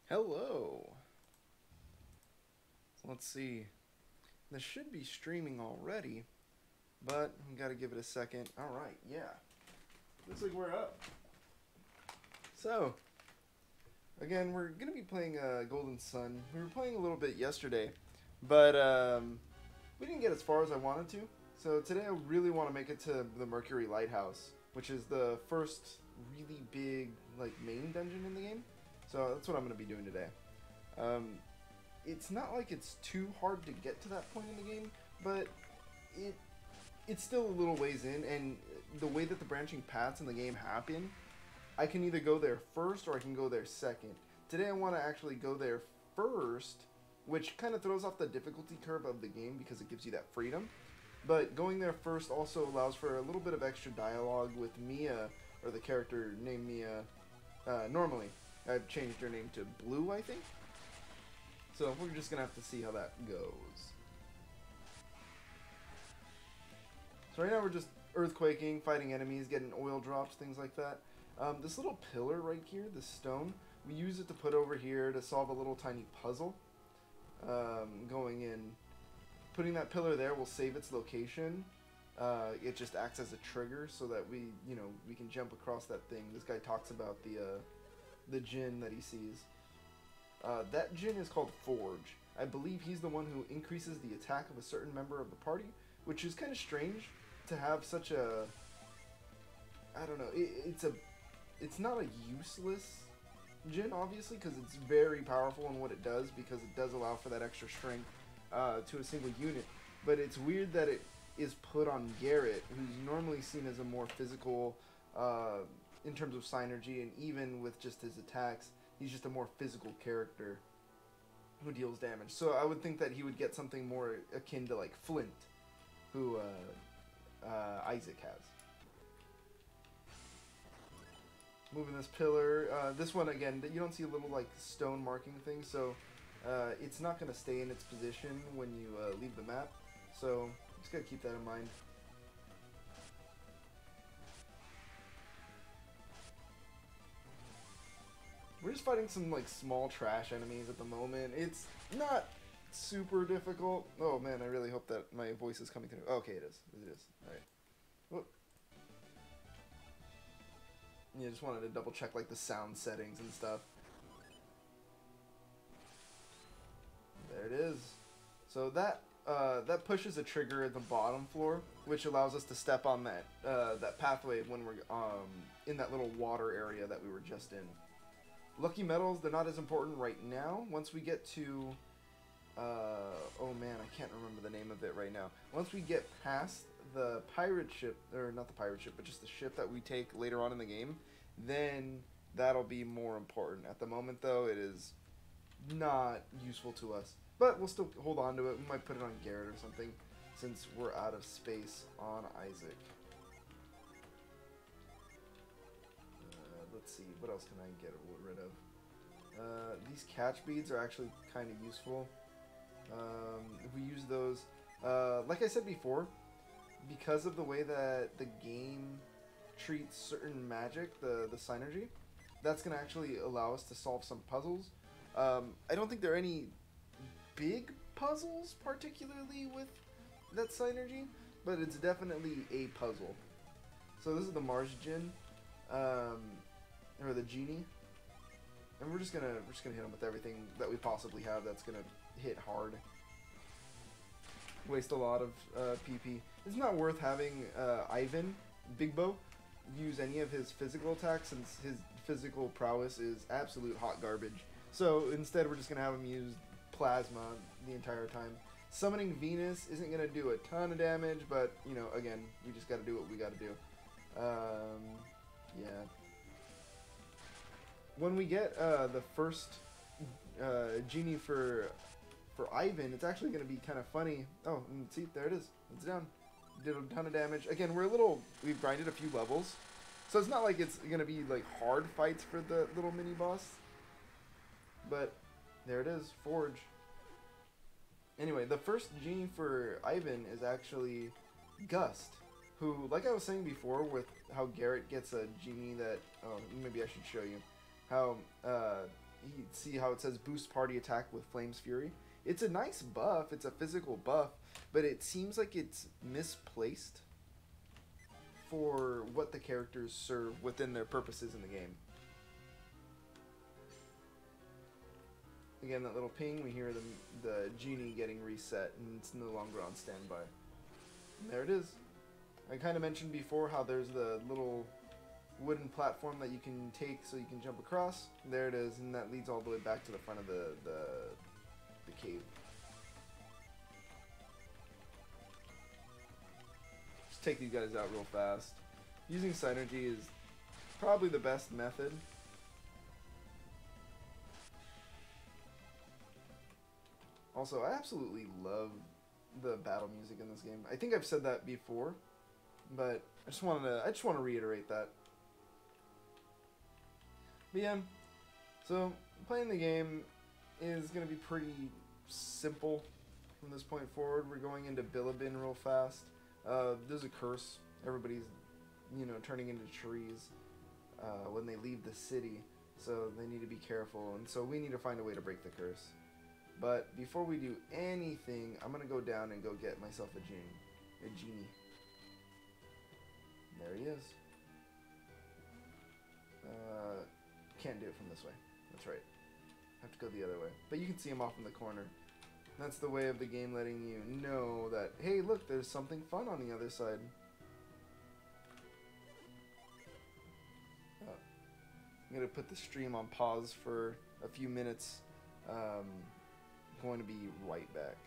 Hello. Let's see. This should be streaming already, but we gotta give it a second. Alright, yeah. Looks like we're up. So, again, we're gonna be playing Golden Sun. We were playing a little bit yesterday, but we didn't get as far as I wanted to. So today I really want to make it to the Mercury Lighthouse, which is the first really big main dungeon in the game. So that's what I'm going to be doing today. It's not like it's too hard to get to that point in the game, but it's still a little ways in, and the way that the branching paths in the game happen, I can either go there first or I can go there second. Today I want to actually go there first, which kind of throws off the difficulty curve of the game because it gives you that freedom. But going there first also allows for a little bit of extra dialogue with Mia, or the character named Mia. Normally, I've changed her name to Blue, I think. So we're just gonna have to see how that goes. So right now we're just earthquaking, fighting enemies, getting oil drops, things like that. This little pillar right here, this stone, we use it to put over here to solve a little tiny puzzle. Going in, putting that pillar there will save its location. It just acts as a trigger so that we can jump across that thing. This guy talks about the djinn that he sees. That djinn is called Forge. I believe he's the one who increases the attack of a certain member of the party, which is kind of strange to have such a, I don't know, it's not a useless djinn, obviously, because it's very powerful in what it does, because it does allow for that extra strength to a single unit. But it's weird that it is put on Garrett, who's normally seen as a more physical, in terms of synergy, and even with just his attacks, he's just a more physical character who deals damage. So I would think that he would get something more akin to like Flint, who Isaac has. Moving this pillar. This one, again, you don't see a little like stone marking thing, so it's not going to stay in its position when you leave the map. So just got to keep that in mind. We're just fighting some like small trash enemies at the moment. It's not super difficult. Oh man, I really hope that my voice is coming through. Okay, it is. It is. Alright. Whoop. Yeah, just wanted to double check like the sound settings and stuff. There it is. So that that pushes a trigger at the bottom floor, which allows us to step on that that pathway when we're in that little water area that we were just in. Lucky metals, they're not as important right now. Once we get to oh man, I can't remember the name of it right now. Once we get past the pirate ship, or not the pirate ship, but just the ship that we take later on in the game, then that'll be more important. At the moment, though, it is not useful to us. But we'll still hold on to it. We might put it on Garrett or something, since we're out of space on Isaac. Let's see, what else can I get rid of? These catch beads are actually kind of useful. If we use those, like I said before, because of the way that the game treats certain magic, the synergy, that's going to actually allow us to solve some puzzles. I don't think there are any big puzzles particularly with that synergy, but it's definitely a puzzle. So this is the Mars Djinn, or the genie, and we're just gonna hit him with everything that we possibly have that's gonna hit hard. Waste a lot of PP. It's not worth having Ivan, Big Bow, use any of his physical attacks, since his physical prowess is absolute hot garbage. So instead we're just gonna have him use plasma the entire time. Summoning Venus isn't gonna do a ton of damage, but you know, again, we just gotta do what we gotta do. Yeah. When we get the first genie for Ivan, it's actually going to be kind of funny. Oh, see, there it is. It's down. Did a ton of damage. Again, we've grinded a few levels, so it's not like it's going to be like hard fights for the little mini boss. But there it is, Forge. Anyway, the first genie for Ivan is actually Gust, who, like I was saying before, with how Garrett gets a genie that, oh, maybe I should show you. How you see how it says boost party attack with Flame's Fury. It's a nice buff. It's a physical buff, but it seems like it's misplaced for what the characters serve within their purposes in the game. Again, that little ping, we hear the genie getting reset, and it's no longer on standby. And there it is. I kind of mentioned before how there's the little wooden platform that you can take so you can jump across. There it is, and that leads all the way back to the front of the cave. Just take these guys out real fast. Using synergy is probably the best method. Also, I absolutely love the battle music in this game. I think I've said that before, but I just want to reiterate that. But yeah, so playing the game is going to be pretty simple from this point forward. We're going into Bilibin real fast. There's a curse. Everybody's, turning into trees when they leave the city, so they need to be careful, and so we need to find a way to break the curse. But before we do anything, I'm going to go down and go get myself a genie. There he is. Can't do it from this way. That's right. Have to go the other way. But you can see him off in the corner. That's the way of the game letting you know that, hey, look, there's something fun on the other side. I'm going to put the stream on pause for a few minutes. Going to be right back.